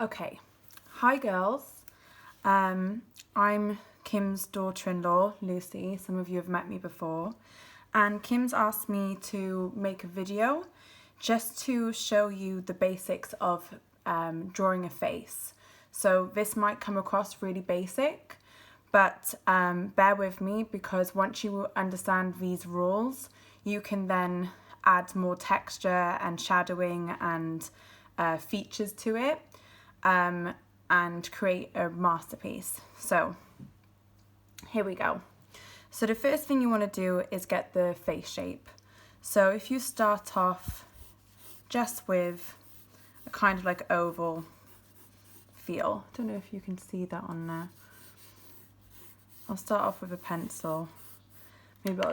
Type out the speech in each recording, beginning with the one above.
Okay, hi girls. I'm Kim's daughter-in-law, Lucy. Some of you have met me before. And Kim's asked me to make a video just to show you the basics of drawing a face. So this might come across really basic, but bear with me because once you understand these rules, you can then add more texture and shadowing and features to it. And create a masterpiece. So here we go. So the first thing you want to do is get the face shape. So if you start off just with a kind of like oval feel, I don't know if you can see that on there. I'll start off with a pencil. Maybe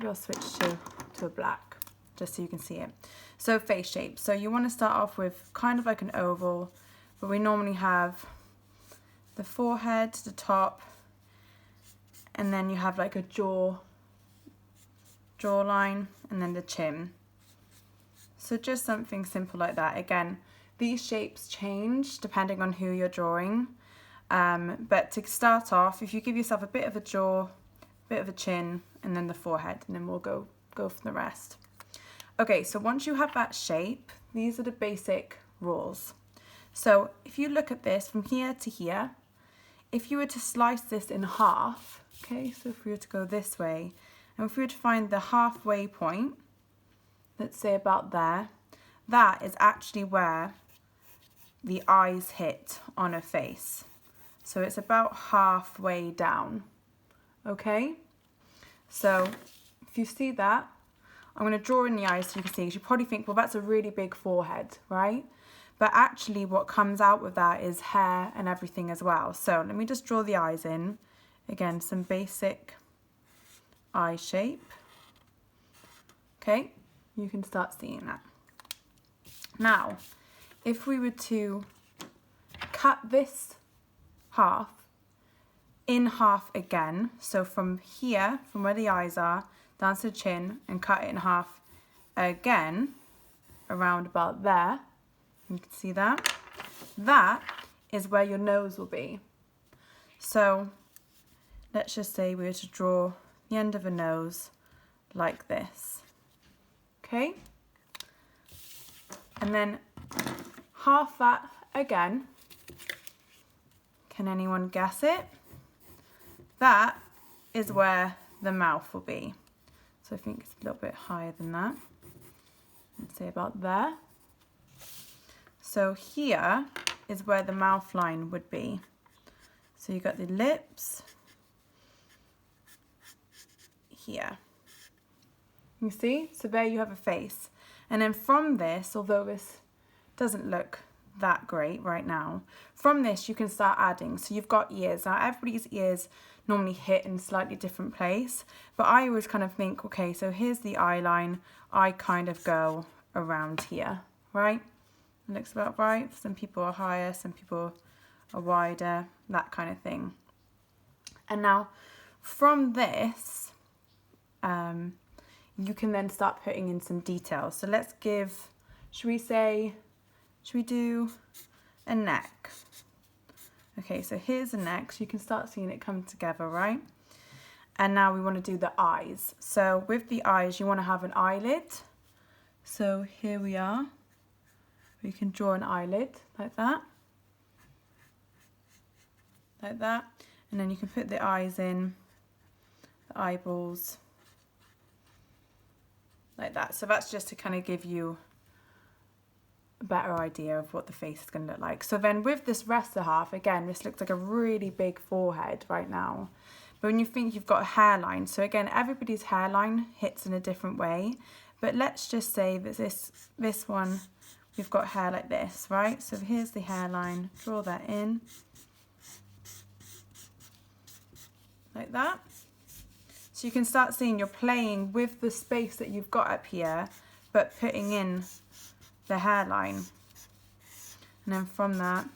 I'll switch to a black just so you can see it. So face shape. So you want to start off with kind of like an oval. But we normally have the forehead, the top, and then you have like a jawline, and then the chin. So just something simple like that. Again, these shapes change depending on who you're drawing. But to start off, if you give yourself a bit of a jaw, a bit of a chin, and then the forehead, and then we'll go for the rest. Okay, so once you have that shape, these are the basic rules. So if you look at this from here to here, if you were to slice this in half, okay, so if we were to go this way, and if we were to find the halfway point, let's say about there, that is actually where the eyes hit on a face. So it's about halfway down, okay? So if you see that, I'm going to draw in the eyes so you can see, because you probably think, well, that's a really big forehead, right? But actually what comes out with that is hair and everything as well. So let me just draw the eyes in. Again, some basic eye shape. Okay, you can start seeing that. Now, if we were to cut this half in half again, so from here, from where the eyes are, down to the chin, and cut it in half again, around about there, you can see that. That is where your nose will be. So let's just say we were to draw the end of a nose like this. Okay? And then half that again. Can anyone guess it? That is where the mouth will be. So I think it's a little bit higher than that. Let's say about there. So here is where the mouth line would be. So you've got the lips here. You see? So there you have a face. And then from this, although this doesn't look that great right now, from this you can start adding. So you've got ears. Now everybody's ears normally hit in a slightly different place, but I always kind of think, okay, so here's the eye line. I kind of go around here, right? It looks about right. Some people are higher, some people are wider, that kind of thing. And now from this, you can then start putting in some details. So let's give, should we do a neck? Okay, so here's a neck. So you can start seeing it come together, right? And now we want to do the eyes. So with the eyes, you want to have an eyelid. So here we are. We can draw an eyelid like that, and then you can put the eyes in, the eyeballs, like that. So that's just to kind of give you a better idea of what the face is going to look like. So then with this rest of the half, again, this looks like a really big forehead right now. But when you think you've got a hairline, so again, everybody's hairline hits in a different way. But let's just say that this one, we've got hair like this, right? So here's the hairline, draw that in, like that. So you can start seeing you're playing with the space that you've got up here, but putting in the hairline. And then from that,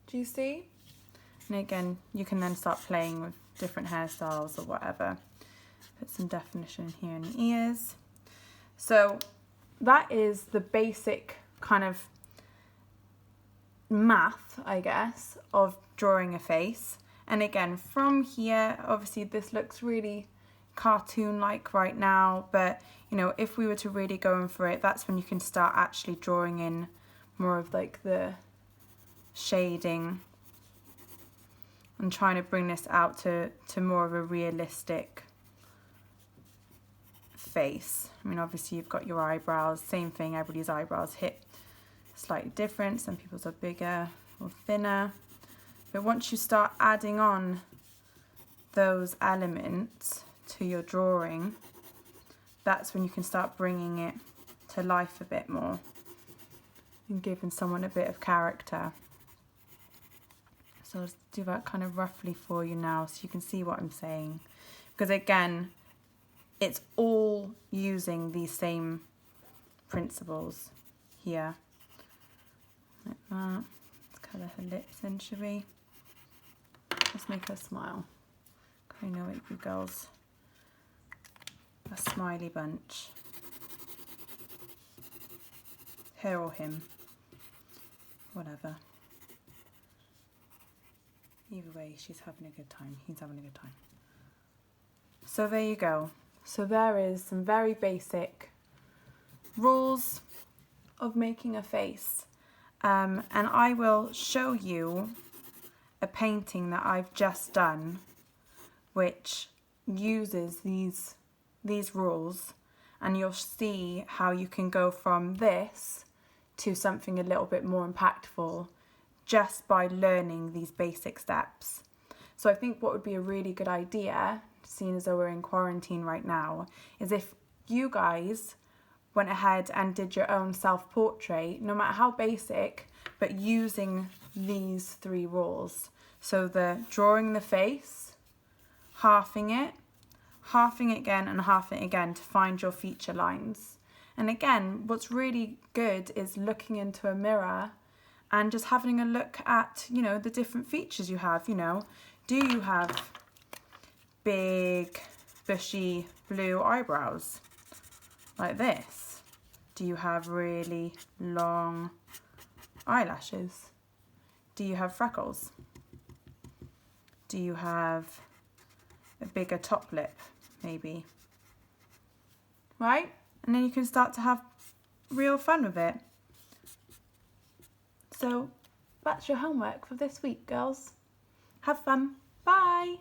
do you see? And again, you can then start playing with different hairstyles or whatever. Put some definition here in the ears. So that is the basic kind of math, I guess, of drawing a face. And again, from here, obviously this looks really cartoon-like right now, but you know, if we were to really go in for it, that's when you can start actually drawing in more of like the shading and trying to bring this out to more of a realistic face. I mean, obviously you've got your eyebrows, same thing, everybody's eyebrows hit slightly different. Some people's are bigger or thinner. But once you start adding on those elements to your drawing, that's when you can start bringing it to life a bit more and giving someone a bit of character. So I'll do that kind of roughly for you now so you can see what I'm saying. Because again, it's all using these same principles here. Like that. Let's colour her lips in, should we? Let's make her smile. I know it, you girls. A smiley bunch. Her or him. Whatever. Either way, she's having a good time. He's having a good time. So there you go. So there is some very basic rules of making a face. And I will show you a painting that I've just done which uses these rules, and you'll see how you can go from this to something a little bit more impactful just by learning these basic steps. So I think what would be a really good idea, seeing as though we're in quarantine right now, is if you guys went ahead and did your own self-portrait, no matter how basic, but using these 3 rules. So the drawing the face, halving it again and halving it again to find your feature lines. And again, what's really good is looking into a mirror and just having a look at, you know, the different features you have. You know, do you have big, bushy blue eyebrows like this? Do you have really long eyelashes? Do you have freckles? Do you have a bigger top lip, maybe? Right? And then you can start to have real fun with it. So that's your homework for this week, girls. Have fun. Bye.